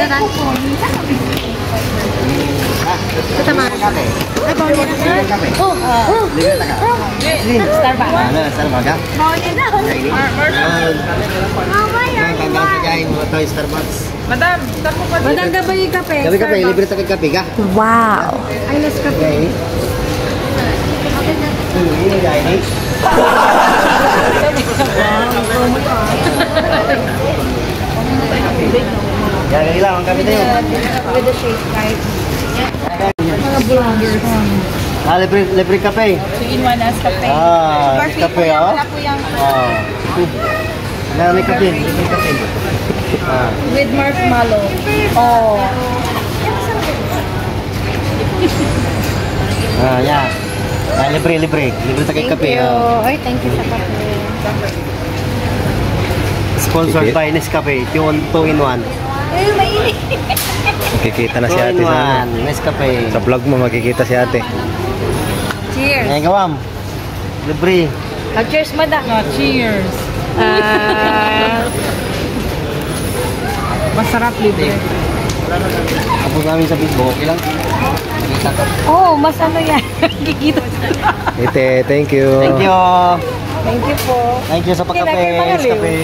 Beneran po. Ito tama. Ay, bawa niya na. Oh, oh. Starbucks. Ano, Starbucks ka? Bawa niya na. Mama, yan. Kagayin mo ito yung Starbucks. Madam, start mo pa dito. Madam, gabi kape. Gabi kape, libre tayo kape ka? Wow. Ay, nas kape. Ini guys, ini. Yan, ilang ang kami tayo. With the shake card. Mga vloggers. Ah, libre kape. 2-in-1 as kape. Ah, kape oh. Wala po yung Ah. Yan, may kape. Libre kape. Ah. with marshmallow. Oh. Ah, yan. Ah, libre. Libre tayo kape. You. Ay, thank you sa kape. Sponsored by Nescafe, 2-in-1. Ay, mainit. Makikita na si ate sa, 2-in-1, Nescafe. sa vlog mo, makikita si ate. Cheers. Ngayon gawam. Libre. Cheers, madam. No, cheers. Masarap libre. Tapos namin sa Facebook, okay lang? Nakita ko. Oh, mas ano yan. Kikita. Ate, thank you. Thank you. Thank you po. Thank you sa pagkape. Kailangan mga liw. Nescafe.